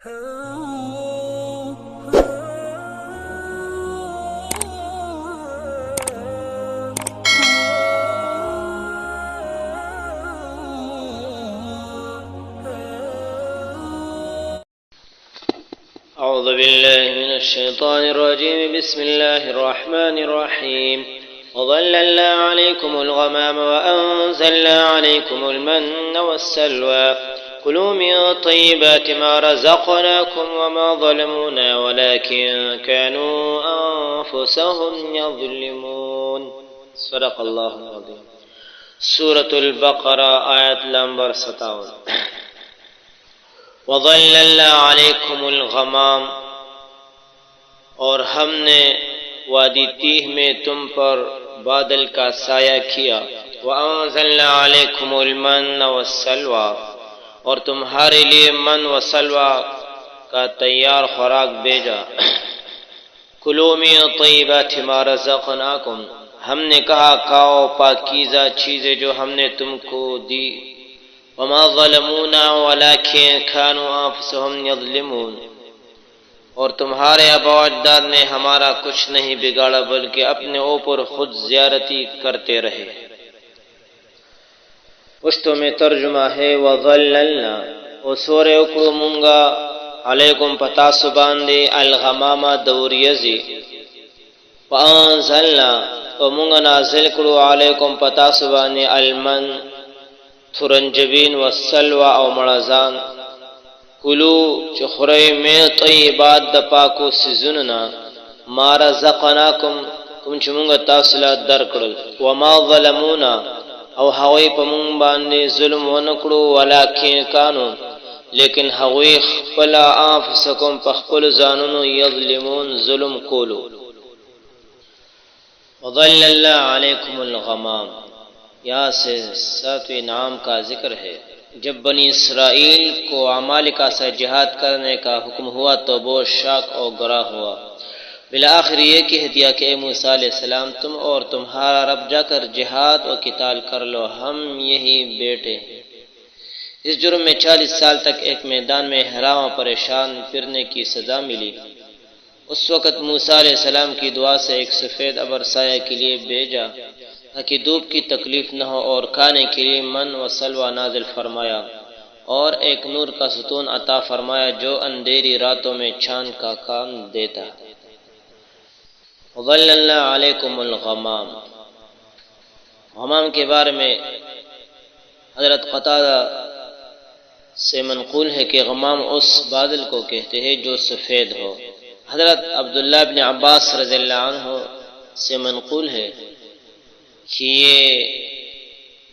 أعوذ بالله من الشيطان الرجيم. بسم الله الرحمن الرحيم. وظللنا عليكم الغمام وأنزلنا عليكم المن والسلوى كلوا من طيبات ما رزقناكم وما ظلمونا ولكن كانوا أنفسهم يظلمون. صدق الله العظيم. سورة البقرہ آیت نمبر 57. وَظَلَّلْنَا عَلَيْكُمُ الْغَمَامَ، اور ہم نے وادی تیہ میں تم پر بادل کا سایہ کیا. وَأَنزَلْنَا عَلَيْكُمُ الْمَنَّ وَالسَّلْوَىٰ، اور تمہارے لیے من و سلوہ کا تیار خوراک بھیجا. کلوا من طیبات ما رزقناکم، ہم نے کہا کھاؤ پاکیزہ چیزیں جو ہم نے تم کو دی. وما ظلمونا ولكن كانوا انفسهم يظلمون، اور تمہارے آباء و اجداد نے ہمارا کچھ نہیں بگاڑا بلکہ اپنے اوپر خود زیارتی کرتے رہے. پشتوں میں ترجمہ ہے وظللنا، او سورے اکڑو منگا علیکم پتا سباندے الغمامہ دوریزی. وانزلنا، او منگا نازل کرو علیکم پتا سباندے المن تھرنجبین والسلوى او مرزان. کلو چخرے میں طیبات دپاکو سزننا ما رزقناکم کم چمونگا تاسلا درکڑل. وما ظلمونا، او ہوئی پمونگ باندے ظلم ونکڑو ولیکن کانو، لیکن ہوئی خپلا آنفسکم پخپل زانونو یظلمون ظلم کولو. وظللنا علیکم الغمام، یہاں سے ساتویں انعام کا ذکر ہے. جب بنی اسرائیل کو عمالقہ سے جہاد کرنے کا حکم ہوا تو بہت شاک اور گراہ ہوا. بالآخر یہ کہہ دیا کہ اے موسیٰ علیہ السلام، تم اور تمہارا رب جا کر جہاد و قتال کر لو، ہم یہی بیٹھے ہیں. اس جرم میں 40 سال تک ایک میدان میں حیران و پریشان پھرنے کی سزا ملی. اس وقت موسیٰ علیہ السلام کی دعا سے ایک سفید ابر سایہ کے لیے بھیجا تاکہ دھوپ کی تکلیف نہ ہو، اور کھانے کے لیے من و سلوہ نازل فرمایا، اور ایک نور کا ستون عطا فرمایا جو اندھیری راتوں میں چاند کا کام دیتا. وظللنا علیکم الغمام، غمام کے بارے میں حضرت قتادہ سے منقول ہے کہ غمام اس بادل کو کہتے ہیں جو سفید ہو. حضرت عبداللہ بن عباس رضی اللہ عنہ سے منقول ہے کہ یہ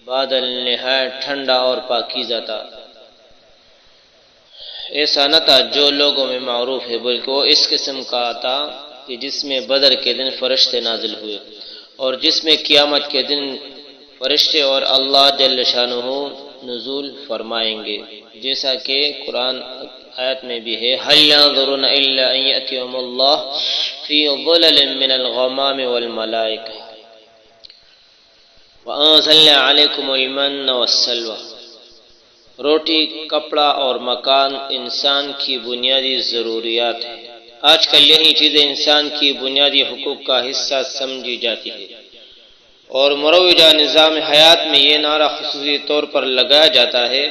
بادل نہایت ٹھنڈا اور پاکیزہ تھا. ایسا نہ تھا جو لوگوں میں معروف ہے، بلکہ وہ اس قسم کا تھا کہ جس میں بدر کے دن فرشتے نازل ہوئے، اور جس میں قیامت کے دن فرشتے اور اللہ جل شانہ نزول فرمائیں گے، جیسا کہ قرآن آیت میں بھی ہے هل ينظرون الا ان ياتيهم الله في ظلل من الغمام والملائکہ. وَأَنزَلْنَا عَلَيْكُمُ الْمَنَّ وَالسَّلْوَىٰ، روٹی، کپڑا اور مکان انسان کی بنیادی ضروریات ہیں. آج کل یہی چیزیں انسان کی بنیادی حقوق کا حصہ سمجھی جاتی ہے، اور مروجہ نظام حیات میں یہ نعرہ خصوصی طور پر لگایا جاتا ہے،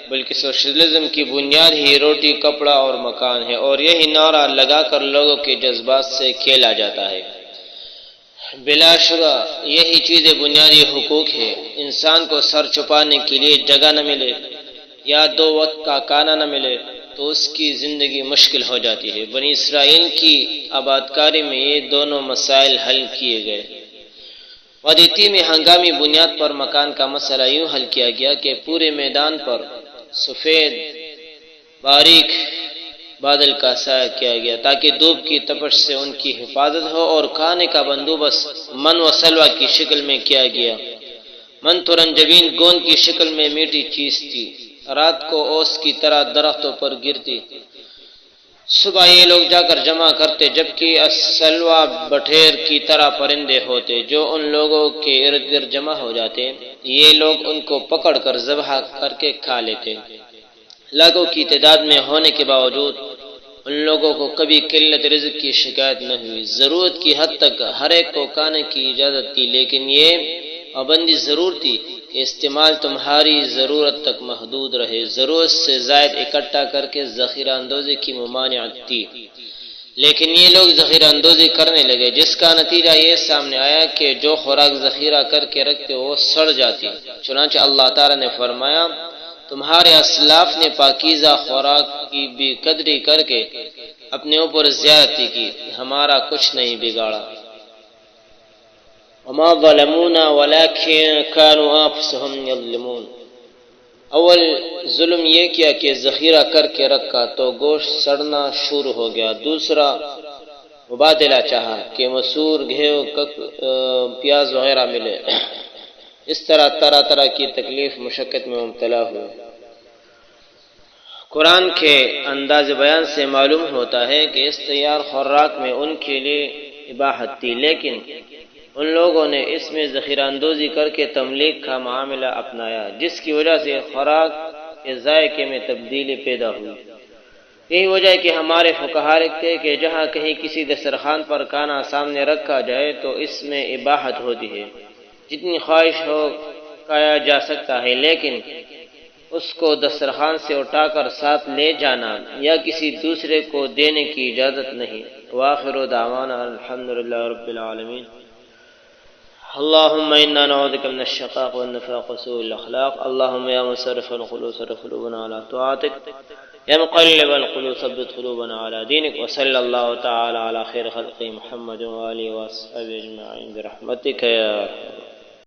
بلکہ سوشلزم کی بنیاد ہی روٹی، کپڑا اور مکان ہے، اور یہی نعرہ لگا کر لوگوں کے جذبات سے کھیلا جاتا ہے. بلا شبہ یہی چیزیں بنیادی حقوق ہے. انسان کو سر چھپانے کے لیے جگہ نہ ملے یا 2 وقت کا کھانا نہ ملے تو اس کی زندگی مشکل ہو جاتی ہے. بنی اسرائیل کی آبادکاری میں یہ دونوں مسائل حل کیے گئے. وادی تیہ میں ہنگامی بنیاد پر مکان کا مسئلہ یوں حل کیا گیا کہ پورے میدان پر سفید باریک بادل کا سایہ کیا گیا تاکہ دھوپ کی تپش سے ان کی حفاظت ہو، اور کھانے کا بندوبست من و سلوہ کی شکل میں کیا گیا. من ترنجبین گوند کی شکل میں میٹھی چیز تھی، رات کو اوس کی طرح درختوں پر گرتی. صبح یہ لوگ جا کر جمع کرتے، جبکہ السلوہ بٹھیر کی طرح پرندے ہوتے جو ان لوگوں کے ارد گرد جمع ہو جاتے. یہ لوگ ان کو پکڑ کر ذبح کر کے کھا لیتے. لاکھوں کی تعداد میں ہونے کے باوجود ان لوگوں کو کبھی قلت رزق کی شکایت نہ ہوئی، ضرورت کی حد تک ہر ایک کو کھانے کی اجازت تھی، لیکن یہ پابندی ضرور تھی کہ استعمال تمہاری ضرورت تک محدود رہے، ضرورت سے زائد اکٹھا کر کے ذخیرہ اندوزی کی ممانعت تھی۔ لیکن یہ لوگ ذخیرہ اندوزی کرنے لگے، جس کا نتیجہ یہ سامنے آیا کہ جو خوراک ذخیرہ کر کے رکھتے وہ سڑ جاتی۔ چنانچہ اللہ تعالیٰ نے فرمایا تمہارے اسلاف نے پاکیزہ خوراک کی بھی قدری کر کے اپنے اوپر زیادتی کی، ہمارا کچھ نہیں بگاڑا۔ وما ظلمونا ولكن كانوا انفسهم يظلمون۔ اول ظلم یہ کیا کہ ذخیرہ کر کے رکھا تو گوشت سڑنا شروع ہو گیا، دوسرا مبادلہ چاہا کہ مسور، گیہوں، پیاز وغیرہ ملے، اس طرح طرح طرح کی تکلیف مشقت میں مبتلا ہوئے۔ قرآن کے انداز بیان سے معلوم ہوتا ہے کہ اس تیار خوراک میں ان کے لیے اباحت تھی، لیکن ان لوگوں نے اس میں ذخیرہ اندوزی کر کے تملیک کا معاملہ اپنایا، جس کی وجہ سے خوراک کے ذائقے میں تبدیلی پیدا ہوئی۔ یہی وجہ ہے کہ ہمارے فقہا لکھتے ہیں کہ جہاں کہیں کسی دسترخوان پر کھانا سامنے رکھا جائے تو اس میں اباحت ہوتی ہے، جتنی خواہش ہو کھایا جا سکتا ہے، لیکن اس کو دسترخوان سے اٹھا کر ساتھ لے جانا یا کسی دوسرے کو دینے کی اجازت نہیں۔ وآخر دعوانا الحمدللہ رب العالمین۔ اللهم إنا نعوذ بك من الشقاق والنفاق وسوء الأخلاق، اللهم يا مصرف القلوب صرف قلوبنا على طاعتك، يا مقلب القلوب ثبت قلوبنا على دينك، وصلى الله تعالى على خير خلقه محمد وآله وصحبه أجمعين برحمتك يا أرحم